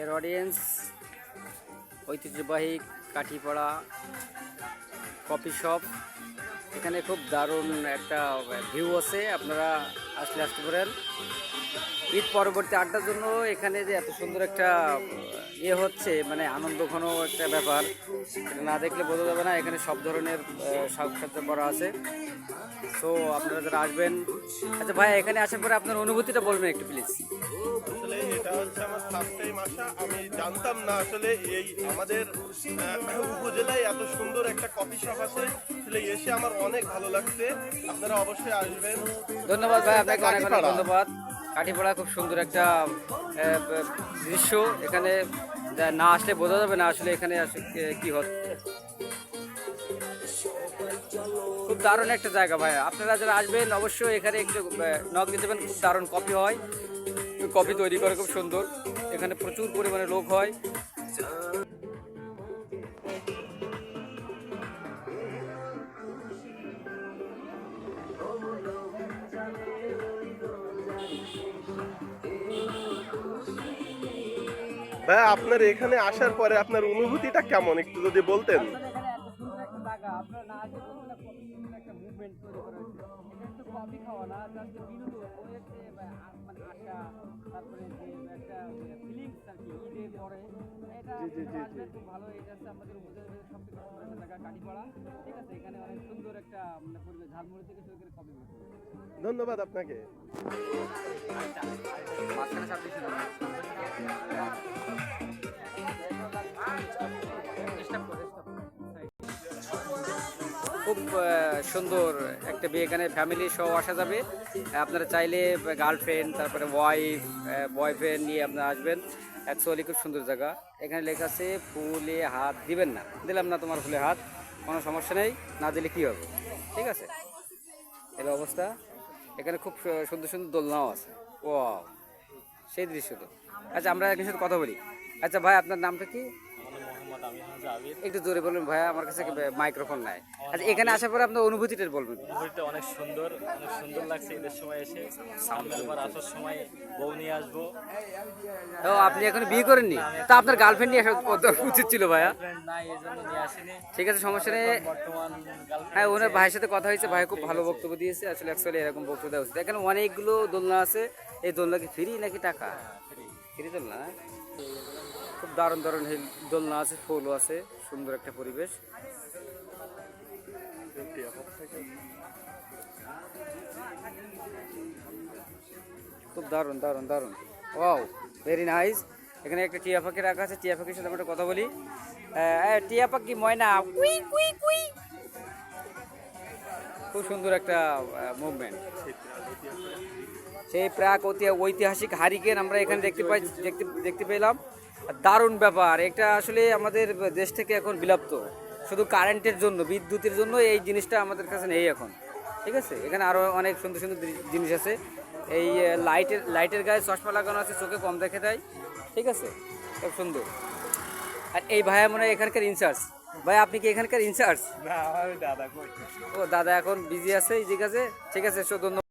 এর অডিয়েন্স ঐতিহ্যবাহী কাঠিপাড়া coffee shop. এখানে খুব দারুণ একটা ভিউ আছে, আপনারা আসতে পারেন। ঈদ পরবর্তী আড্ডার জন্য এখানে যে এত সুন্দর একটা হচ্ছে, মানে আনন্দঘন একটা ব্যাপার, এটা না দেখলে বোঝা যাবে না। এখানে সব ধরনের সাজসজ্জা করা আছে। সো আপনারা যারা আসবেন, আচ্ছা ভাই এখানে আসার পরে আপনার অনুভূতিটা বলবেন একটু প্লিজ। আসলে এটা হচ্ছে আমার ফার্স্ট টাইম আসা। আমি জানতাম না আসলে এই আমাদের উপজেলায় এত সুন্দর একটা কফি শপ আছে। আসলে এসে আমার অনেক ভালো লাগছে। আপনারা অবশ্যই আসবেন। ধন্যবাদ ভাই, আপনাকে অনেক অনেক ধন্যবাদ। কাঠিপাড়া খুব সুন্দর একটা দৃশ্য। এখানে না আসলে বোঝা যাবে না আসলে এখানে কি হচ্ছে। খুব দারুণ একটা জায়গা ভাই, আপনারা যারা আসবেন অবশ্যই এখানে একটু নক দিতে দেবেন। খুব দারুণ কফি হয়, কফি তৈরি করে খুব সুন্দর। এখানে প্রচুর পরিমাণে লোক হয়। ভাই আপনার এখানে আসার পরে আপনার অনুভূতিটা কেমন একটু যদি বলতেন। ধন্যবাদ আপনাকে। খুব সুন্দর একটা বিয়ে, এখানে ফ্যামিলি সহ আসা যাবে। আপনারা চাইলে গার্লফ্রেন্ড, তারপরে ওয়াইফ, বয়ফ্রেন্ড নিয়ে আপনারা আসবেন। অ্যাকচুয়ালি খুব সুন্দর জায়গা। এখানে লেখা আছে ফুলে হাত দিবেন না। দিলাম না তোমার ফুলে হাত, কোনো সমস্যা নেই, না দিলে কী হবে, ঠিক আছে। এই অবস্থা। এখানে খুব সুন্দর সুন্দর দোলনাও আছে। ও সেই দৃশ্য তো। আচ্ছা আমরা একজনের সাথে কথা বলি। আচ্ছা ভাই আপনার নামটা কি? একটু জোরে বলবেন ভাইয়া, আমার কাছে মাইক্রোফোন নাই। আচ্ছা এখানে আসার পরে আপনার অনুভূতিটা বলবেন। অনুভূতিটা অনেক সুন্দর, অনেক সুন্দর লাগছে। ঈদের সময় এসে সামনের বার আসার সময় বউ নিয়ে আসবো। ও আপনি এখন বিয়ে করেননি? তা আপনার গার্লফ্রেন্ড নিয়ে আসা উচিত ছিল ভাইয়া। নাই, এই জন্য নিয়ে আসিনি। ঠিক আছে, সমস্যা নেই। বর্তমান হ্যাঁ ওনার ভাইয়ের সাথে কথা হয়েছে, ভাই খুব ভালো বক্তব্য দিয়েছে। আসলে অ্যাকচুয়ালি এরকম বক্তব্য দেওয়া উচিত। এখানে অনেকগুলো দোলনা আছে। এই দোলনা কি ফ্রি নাকি টাকা? ফ্রি দোলনা। খুব দারুণ দারুণ দোলনা আছে, ফুলও আছে, সুন্দর একটা পরিবেশ। খুব দারুণ দারুণ দারুণ, ওয়াও, ভেরি নাইস। এখানে একটা টিয়া পাখি রাখা আছে, টিয়া পাখির সাথে আমরা কথা বলি। টিয়া পাখি ময়না, কুই কুই কুই। খুব সুন্দর একটা মুভমেন্ট। সেই প্রাক ঐতিহাসিক হারিকেন আমরা এখানে দেখতে পেলাম। দারুণ ব্যাপার এটা। আসলে আমাদের দেশ থেকে এখন বিলুপ্ত, শুধু কারেন্টের জন্য, বিদ্যুতের জন্য এই জিনিসটা আমাদের কাছে নেই এখন, ঠিক আছে। এখানে আরও অনেক সুন্দর সুন্দর জিনিস আছে। এই লাইটের গায়ে চশমা লাগানো আছে, চোখে কম দেখে দেয়, ঠিক আছে, খুব সুন্দর। আর এই ভাইয়া মনে হয় এখানকার ইনচার্জ। ভাই আপনি কি এখানকার ইনচার্জ? না, দাদা ও দাদা এখন বিজি আছে, ঠিক আছে, ঠিক আছে, ধন্যবাদ।